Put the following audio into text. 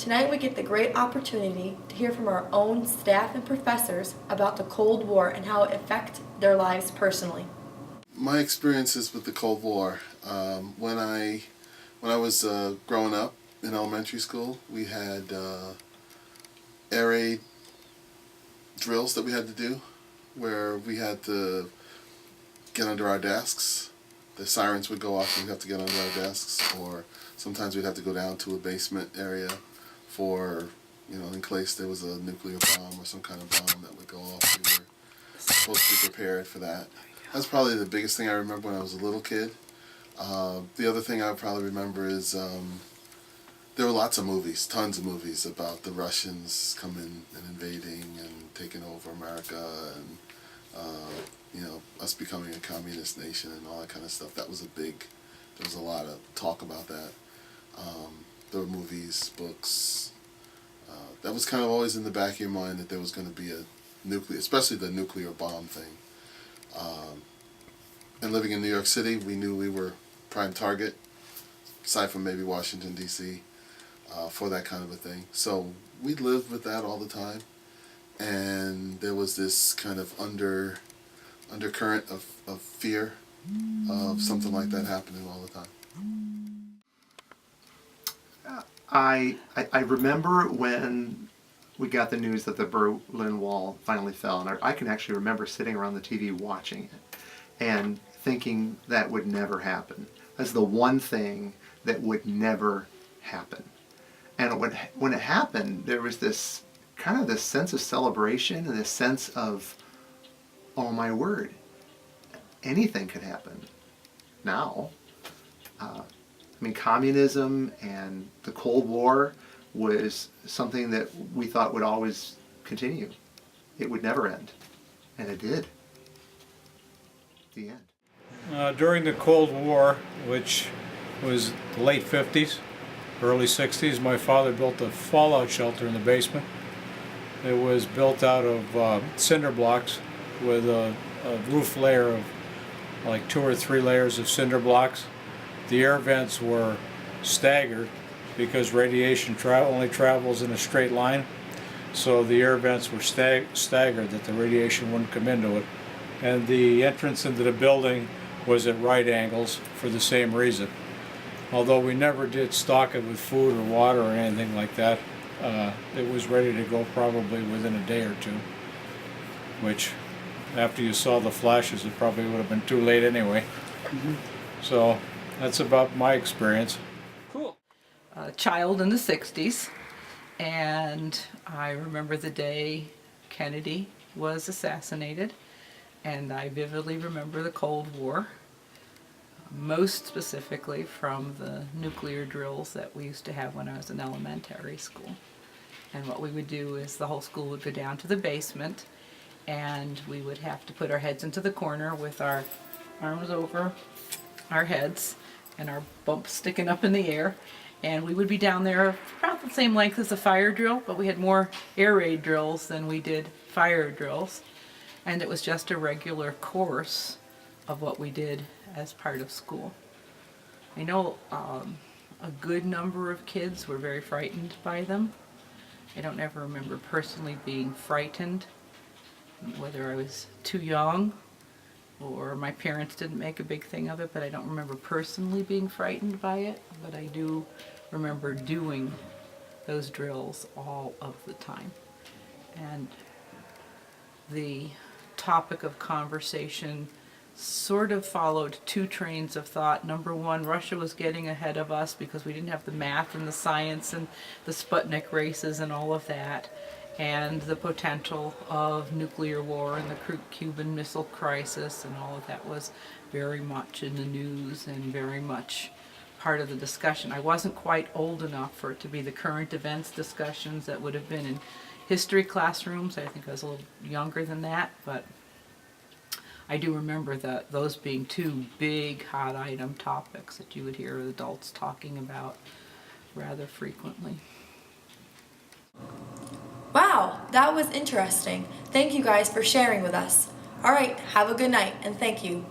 Tonight we get the great opportunity to hear from our own staff and professors about the Cold War and how it affected their lives personally. My experiences with the Cold War, when I was growing up in elementary school, we had air raid drills that we had to do, where we had to get under our desks. The sirens would go off and we'd have to get under our desks, or sometimes we'd have to go down to a basement area for, in case there was a nuclear bomb or some kind of bomb that would go off. We were supposed to be prepared for that. That's probably the biggest thing I remember when I was a little kid. The other thing I probably remember is there were lots of movies, tons of movies about the Russians coming and invading and taking over America and us becoming a communist nation and all that kind of stuff. There was a lot of talk about that. There were movies, books. That was kind of always in the back of your mind that there was going to be a nuclear, especially the nuclear bomb thing. And living in New York City, we knew we were prime target, aside from maybe Washington, D.C., for that kind of a thing. So we lived with that all the time, and there was this kind of undercurrent of fear of something like that happening all the time. I remember when we got the news that the Berlin Wall finally fell, and I can actually remember sitting around the TV watching it and thinking that would never happen. That's the one thing that would never happen. And when it happened, there was this sense of celebration and this sense of, oh my word, anything could happen now. Communism and the Cold War was something that we thought would always continue. It would never end. And it did. The end. During the Cold War, which was the late 50s, early 60s, my father built a fallout shelter in the basement. It was built out of cinder blocks with a roof layer of like 2 or 3 layers of cinder blocks. The air vents were staggered because radiation only travels in a straight line. So the air vents were staggered that the radiation wouldn't come into it. And the entrance into the building was at right angles for the same reason. Although we never did stock it with food or water or anything like that, it was ready to go probably within a day or two, which after you saw the flashes it probably would have been too late anyway. So that's about my experience. Cool. A child in the 60s, and I remember the day Kennedy was assassinated, and I vividly remember the Cold War, most specifically from the nuclear drills that we used to have when I was in elementary school. And what we would do is the whole school would go down to the basement, and we would have to put our heads into the corner with our arms over our heads and our bumps sticking up in the air, and we would be down there about the same length as a fire drill, but we had more air raid drills than we did fire drills, and it was just a regular course of what we did as part of school. I know a good number of kids were very frightened by them. I don't ever remember personally being frightened, whether I was too young or my parents didn't make a big thing of it, but I don't remember personally being frightened by it. But I do remember doing those drills all of the time. And the topic of conversation sort of followed 2 trains of thought. Number one, Russia was getting ahead of us because we didn't have the math and the science and the Sputnik races and all of that, and the potential of nuclear war and the Cuban Missile Crisis, and all of that was very much in the news and very much part of the discussion. I wasn't quite old enough for it to be the current events discussions that would have been in history classrooms. I think I was a little younger than that, but I do remember those being 2 big hot item topics that you would hear adults talking about rather frequently. Wow, that was interesting. Thank you guys for sharing with us. All right, have a good night, and thank you.